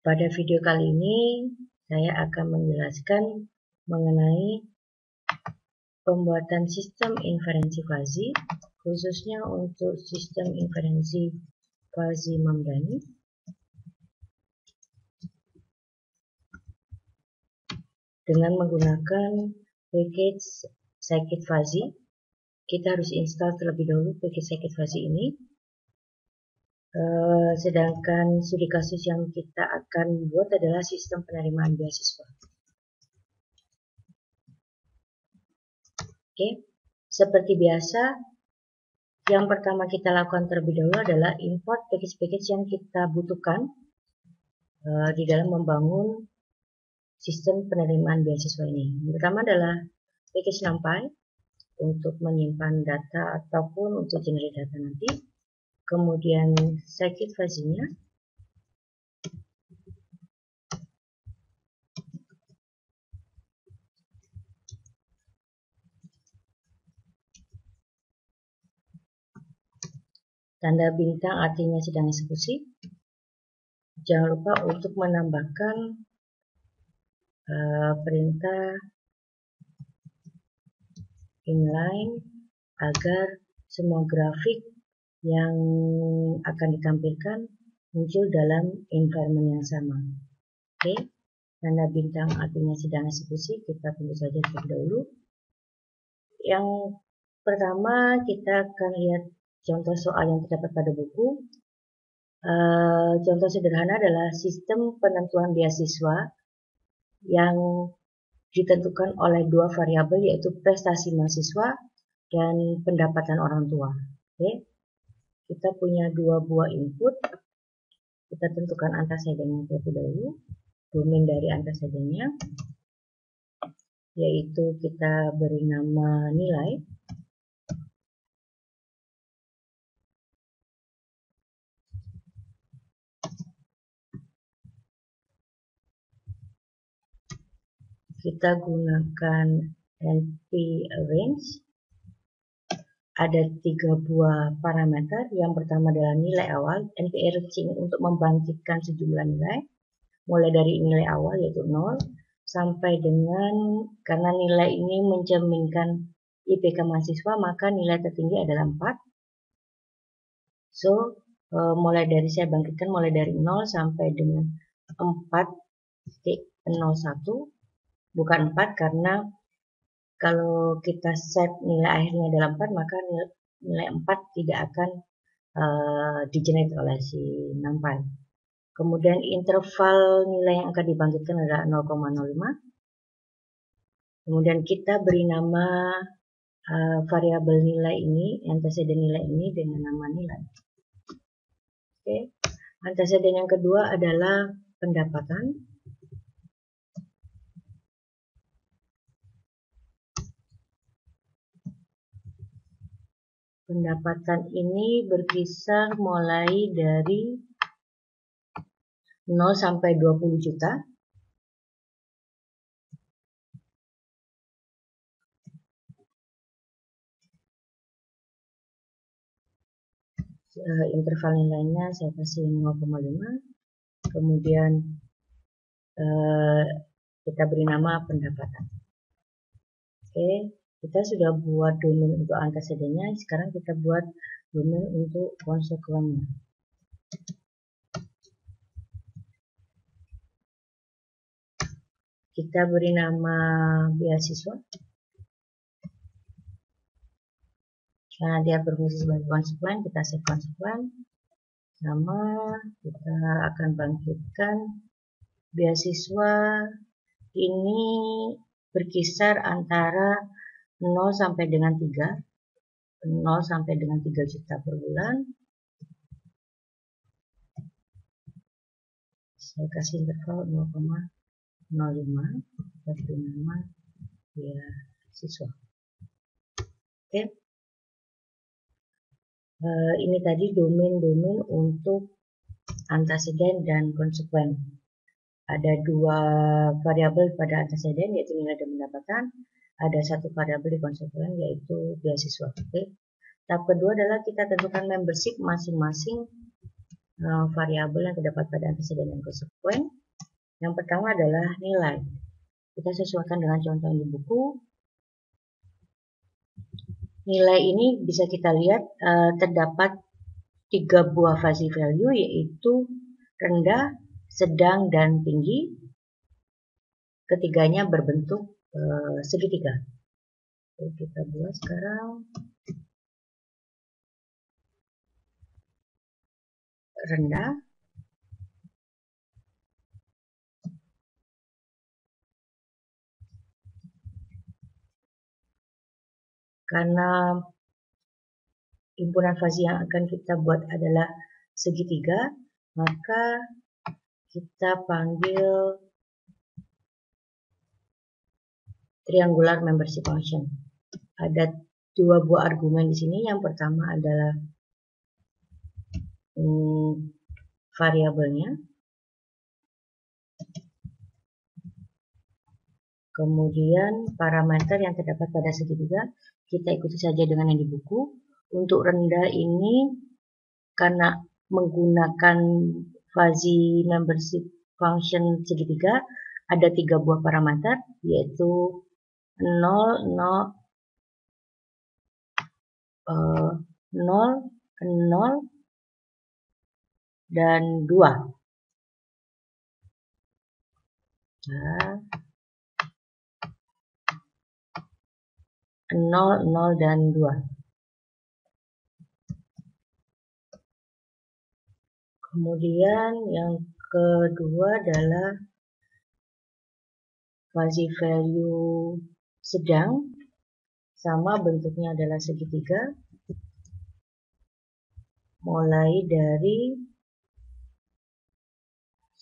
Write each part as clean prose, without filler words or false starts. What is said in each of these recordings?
Pada video kali ini, saya akan menjelaskan mengenai pembuatan sistem inferensi fuzzy, khususnya untuk sistem inferensi fuzzy Mamdani, dengan menggunakan package scikit-fuzzy. Kita harus install terlebih dahulu package scikit-fuzzy ini. Sedangkan studi kasus yang kita akan buat adalah sistem penerimaan beasiswa. Oke, seperti biasa, yang pertama kita lakukan terlebih dahulu adalah import package-package yang kita butuhkan di dalam membangun sistem penerimaan beasiswa ini. Yang pertama adalah package NumPy untuk menyimpan data ataupun untuk generate data nanti. Kemudian scikit-fuzzy-nya, tanda bintang artinya sedang eksekusi. Jangan lupa untuk menambahkan perintah inline agar semua grafik yang akan ditampilkan muncul dalam environment yang sama. Oke, tanda bintang artinya sedang eksekusi, kita tunggu saja terlebih dahulu. Yang pertama kita akan lihat contoh soal yang terdapat pada buku. Contoh sederhana adalah sistem penentuan beasiswa yang ditentukan oleh dua variabel, yaitu prestasi mahasiswa dan pendapatan orang tua. Oke. Kita punya dua buah input. Kita tentukan antecedentnya terlebih dahulu. Domain dari antecedentnya, yaitu kita beri nama nilai. Kita gunakan NP range. Ada tiga buah parameter. Yang pertama adalah nilai awal. NP range ini untuk membangkitkan sejumlah nilai, mulai dari nilai awal yaitu 0 sampai dengan, karena nilai ini mencerminkan IPK mahasiswa, maka nilai tertinggi adalah 4. So, mulai dari saya bangkitkan mulai dari 0 sampai dengan 4.01, bukan 4 karena kalau kita set nilai akhirnya adalah 4, maka nilai 4 tidak akan di-generate oleh si NumPy. Kemudian interval nilai yang akan dibangkitkan adalah 0,05. Kemudian kita beri nama variabel nilai ini, antecedent nilai ini dengan nama nilai. Oke. Antecedent yang kedua adalah pendapatan. Pendapatan ini berkisar mulai dari 0 sampai 20 juta. Interval nilainya saya kasih 0,5. Kemudian kita beri nama pendapatan. Oke. Kita sudah buat domain untuk antecedentnya, sekarang kita buat domain untuk konsekuennya. Kita beri nama beasiswa, karena dia berfungsi sebagai konsekuen, kita set konsekuen. Nama, kita akan bangkitkan beasiswa ini berkisar antara 0 sampai dengan 3. 0 sampai dengan 3 juta per bulan. Saya kasih interval 0,05. Kita beri nama beasiswa. Oke. Ini tadi domain-domain untuk antecedent dan konsekuen. Ada dua variabel pada antecedent, yaitu nilai dan pendapatan. Ada satu variabel di konsekuen, yaitu beasiswa. Oke. Tahap kedua adalah kita tentukan membership masing-masing variabel yang terdapat pada antecedent dan consequent. Yang pertama adalah nilai. Kita sesuaikan dengan contoh yang di buku. Nilai ini bisa kita lihat terdapat 3 buah fuzzy value, yaitu rendah, sedang, dan tinggi. Ketiganya berbentuk segitiga. Oke, kita buat sekarang. Rendah, karena himpunan fuzzy yang akan kita buat adalah segitiga, maka kita panggil triangular membership function. Ada 2 buah argumen di sini. Yang pertama adalah variabelnya, kemudian parameter yang terdapat pada segitiga kita ikuti saja dengan yang di buku. Untuk rendah ini karena menggunakan fuzzy membership function segitiga ada 3 buah parameter, yaitu 0, 0, dan 2. Nah, 0, dan 2. Kemudian yang kedua adalah fuzzy value sedang, sama bentuknya adalah segitiga, mulai dari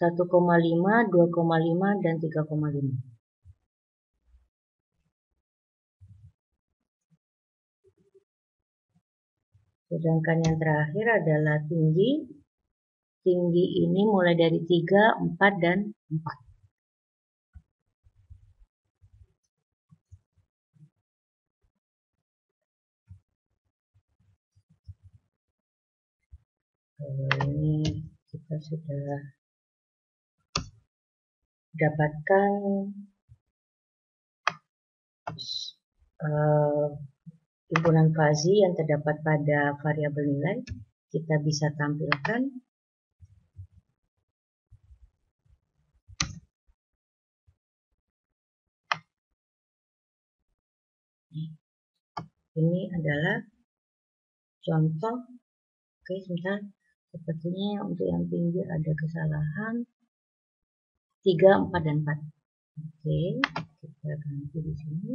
1,5, 2,5, dan 3,5. Sedangkan yang terakhir adalah tinggi. Tinggi ini mulai dari 3, 4, dan 4. Ini kita sudah dapatkan himpunan fuzzy yang terdapat pada variabel nilai. Kita bisa tampilkan. Ini adalah contoh. Oke, sebentar. Sepertinya untuk yang tinggi ada kesalahan. 3, 4, dan 4. Oke, kita ganti di sini.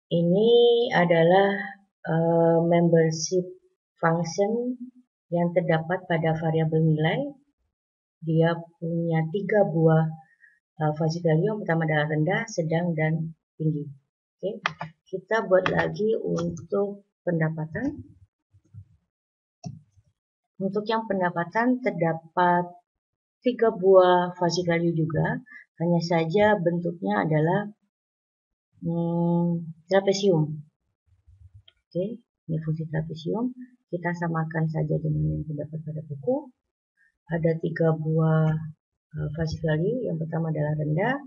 Ini adalah membership function yang terdapat pada variabel nilai. Dia punya 3 buah fuzzy value. Yang pertama adalah rendah, sedang, dan tinggi. Oke, kita buat lagi untuk pendapatan. Untuk yang pendapatan terdapat 3 buah fuzzy value juga, hanya saja bentuknya adalah trapesium. Oke, ini fungsi trapesium. Kita samakan saja dengan yang terdapat pada buku. Ada 3 buah fuzzy value. Yang pertama adalah rendah.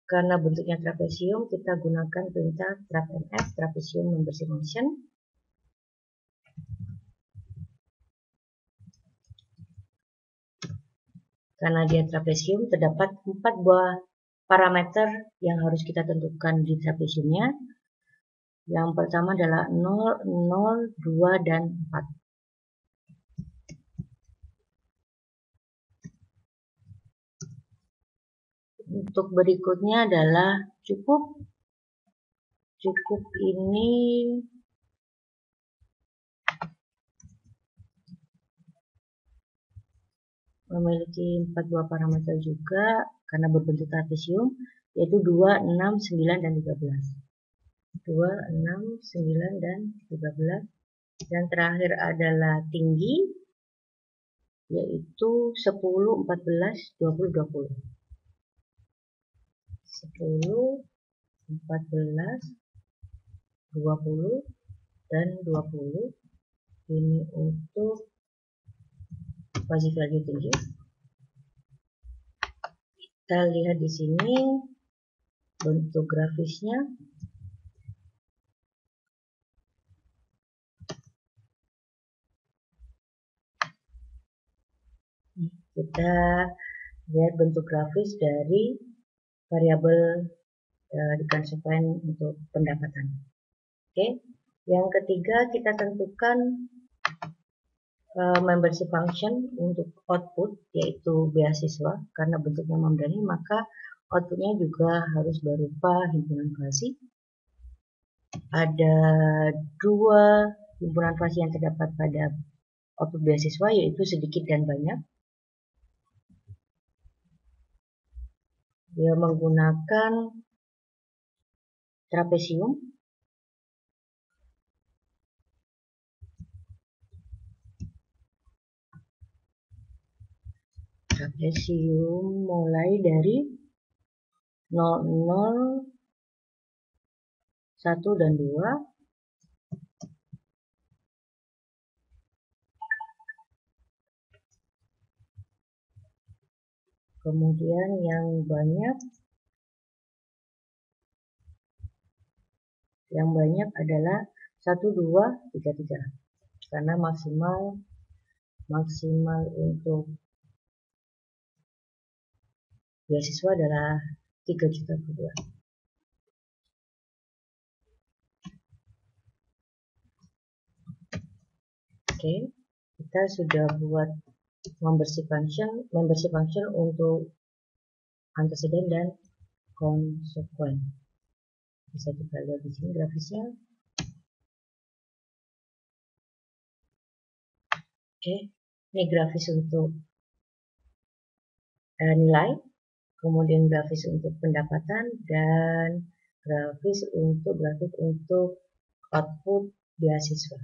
Karena bentuknya trapesium, kita gunakan perintah trapmf, trapesium membership function. Karena dia trapesium, terdapat 4 buah parameter yang harus kita tentukan di trapesiumnya. Yang pertama adalah 0, 0, 2, dan 4. Untuk berikutnya adalah cukup ini memiliki 4 buah parameter juga karena berbentuk trapesium, yaitu 2, 6, 9, dan 13. 2, 6, 9, dan 13. Dan terakhir adalah tinggi, yaitu 10, 14, 20, 20. 10, 14, 20 dan 20. Ini untuk wajib lagi tinggi. Kita lihat di sini bentuk grafisnya. Kita lihat bentuk grafis dari variabel di konsekuen untuk pendapatan. Oke, yang ketiga kita tentukan membership function untuk output, yaitu beasiswa. Karena bentuknya memberi, maka outputnya juga harus berupa himpunan frasi. Ada dua himpunan frasi yang terdapat pada output beasiswa, yaitu sedikit dan banyak. Dia menggunakan trapesium. Trapesium mulai dari 00, 1 dan 2. Kemudian yang banyak adalah 1, 2, 3, 3. Karena maksimal untuk beasiswa adalah 3 juta per bulan. Oke, kita sudah buat membership function untuk antecedent dan konsekuen. Bisa kita lihat di sini grafisnya. Oke, ini grafis untuk nilai, kemudian grafis untuk pendapatan, dan grafis untuk output beasiswa.